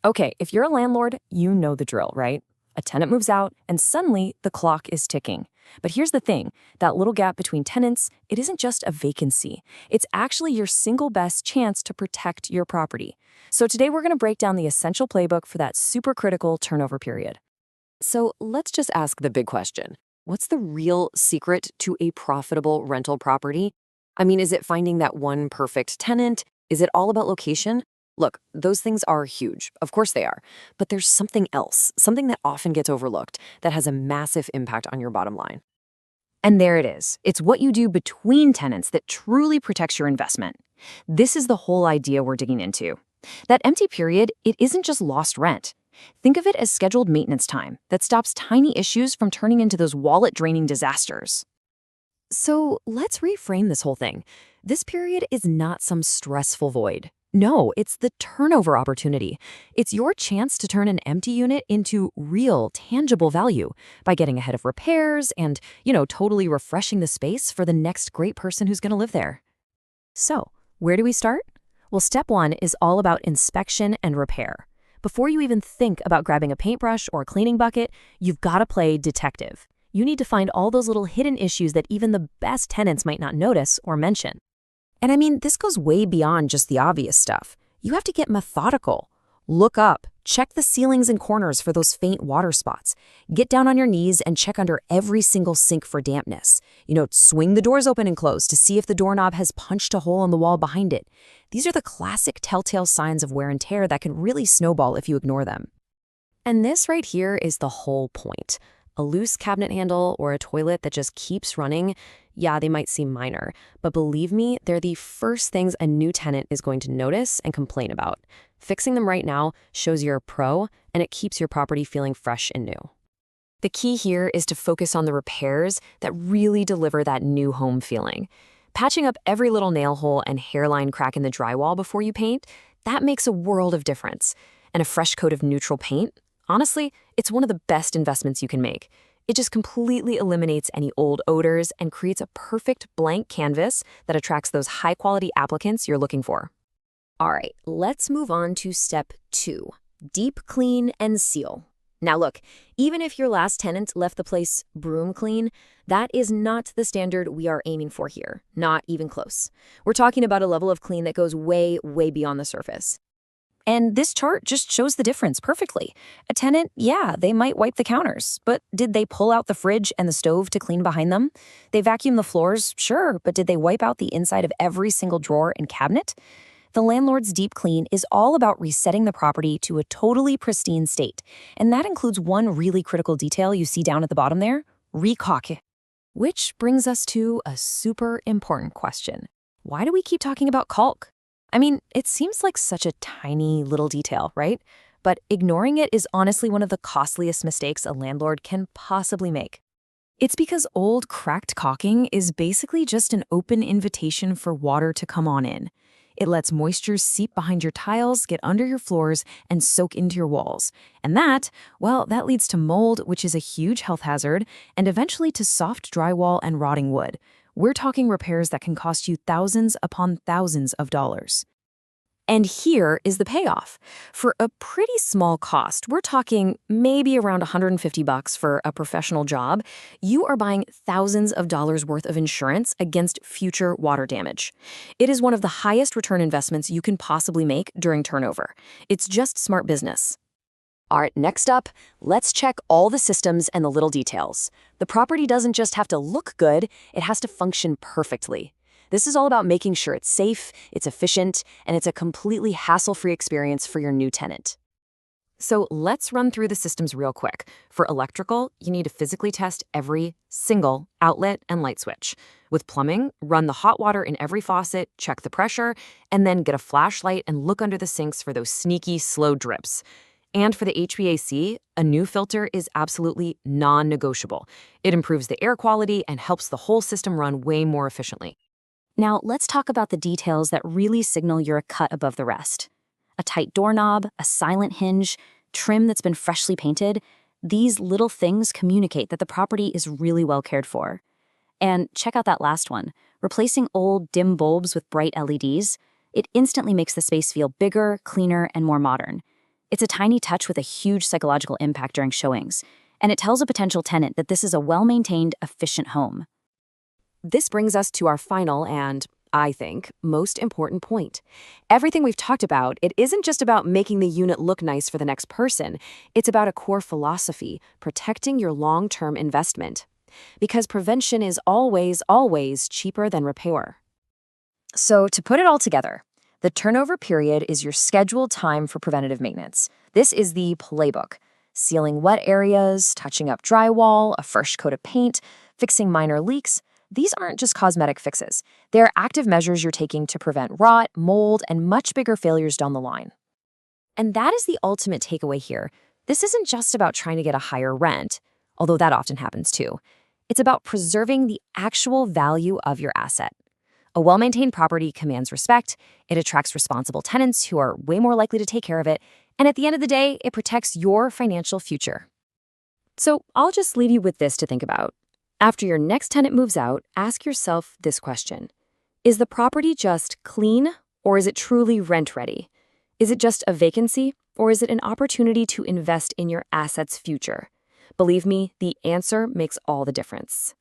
Okay, if you're a landlord, you know the drill, right? A tenant moves out, and suddenly the clock is ticking. But here's the thing, that little gap between tenants, it isn't just a vacancy. It's actually your single best chance to protect your property. So today we're going to break down the essential playbook for that super critical turnover period. So let's just ask the big question. What's the real secret to a profitable rental property? I mean, is it finding that one perfect tenant? Is it all about location? Look, those things are huge. Of course they are. But there's something else, something that often gets overlooked that has a massive impact on your bottom line. And there it is. It's what you do between tenants that truly protects your investment. This is the whole idea we're digging into. That empty period, it isn't just lost rent. Think of it as scheduled maintenance time that stops tiny issues from turning into those wallet-draining disasters. So let's reframe this whole thing. This period is not some stressful void. No, it's the turnover opportunity. It's your chance to turn an empty unit into real, tangible value by getting ahead of repairs and, totally refreshing the space for the next great person who's going to live there. So, where do we start? Well, step one is all about inspection and repair. Before you even think about grabbing a paintbrush or a cleaning bucket, you've got to play detective. You need to find all those little hidden issues that even the best tenants might not notice or mention. And I mean, this goes way beyond just the obvious stuff. You have to get methodical. Look up, check the ceilings and corners for those faint water spots. Get down on your knees and check under every single sink for dampness. Swing the doors open and close to see if the doorknob has punched a hole in the wall behind it. These are the classic telltale signs of wear and tear that can really snowball if you ignore them. And this right here is the whole point. A loose cabinet handle or a toilet that just keeps running, yeah, they might seem minor, but believe me, they're the first things a new tenant is going to notice and complain about. Fixing them right now shows you're a pro, and it keeps your property feeling fresh and new. The key here is to focus on the repairs that really deliver that new home feeling. Patching up every little nail hole and hairline crack in the drywall before you paint, that makes a world of difference. And a fresh coat of neutral paint, honestly, it's one of the best investments you can make. It just completely eliminates any old odors and creates a perfect blank canvas that attracts those high-quality applicants you're looking for. All right, let's move on to step 2, deep clean and seal. Now look, even if your last tenant left the place broom clean, that is not the standard we are aiming for here, not even close. We're talking about a level of clean that goes way, way beyond the surface. And this chart just shows the difference perfectly. A tenant, yeah, they might wipe the counters, but did they pull out the fridge and the stove to clean behind them? They vacuum the floors, sure, but did they wipe out the inside of every single drawer and cabinet? The landlord's deep clean is all about resetting the property to a totally pristine state, and that includes one really critical detail you see down at the bottom there, caulking. Which brings us to a super important question. Why do we keep talking about caulk? I mean, it seems like such a tiny little detail, right? But ignoring it is honestly one of the costliest mistakes a landlord can possibly make. It's because old cracked caulking is basically just an open invitation for water to come on in. It lets moisture seep behind your tiles, get under your floors, and soak into your walls. And that leads to mold, which is a huge health hazard, and eventually to soft drywall and rotting wood. We're talking repairs that can cost you thousands upon thousands of dollars. And here is the payoff. For a pretty small cost, we're talking maybe around $150 for a professional job, you are buying thousands of dollars worth of insurance against future water damage. It is one of the highest return investments you can possibly make during turnover. It's just smart business. All right, next up, let's check all the systems and the little details. The property doesn't just have to look good, it has to function perfectly. This is all about making sure it's safe, it's efficient, and it's a completely hassle-free experience for your new tenant. So let's run through the systems real quick. For electrical, you need to physically test every single outlet and light switch. With plumbing, run the hot water in every faucet, check the pressure, and then get a flashlight and look under the sinks for those sneaky, slow drips. And for the HVAC, a new filter is absolutely non-negotiable. It improves the air quality and helps the whole system run way more efficiently. Now, let's talk about the details that really signal you're a cut above the rest. A tight doorknob, a silent hinge, trim that's been freshly painted. These little things communicate that the property is really well cared for. And check out that last one. Replacing old, dim bulbs with bright LEDs, it instantly makes the space feel bigger, cleaner, and more modern. It's a tiny touch with a huge psychological impact during showings, and it tells a potential tenant that this is a well-maintained, efficient home. This brings us to our final and, I think, most important point. Everything we've talked about, it isn't just about making the unit look nice for the next person. It's about a core philosophy, protecting your long-term investment. Because prevention is always, always cheaper than repair. So to put it all together, the turnover period is your scheduled time for preventative maintenance. This is the playbook. Sealing wet areas, touching up drywall, a fresh coat of paint, fixing minor leaks. These aren't just cosmetic fixes. They're active measures you're taking to prevent rot, mold, and much bigger failures down the line. And that is the ultimate takeaway here. This isn't just about trying to get a higher rent, although that often happens too. It's about preserving the actual value of your asset. A well-maintained property commands respect, it attracts responsible tenants who are way more likely to take care of it, and at the end of the day, it protects your financial future. So I'll just leave you with this to think about. After your next tenant moves out, ask yourself this question. Is the property just clean, or is it truly rent-ready? Is it just a vacancy, or is it an opportunity to invest in your asset's future? Believe me, the answer makes all the difference.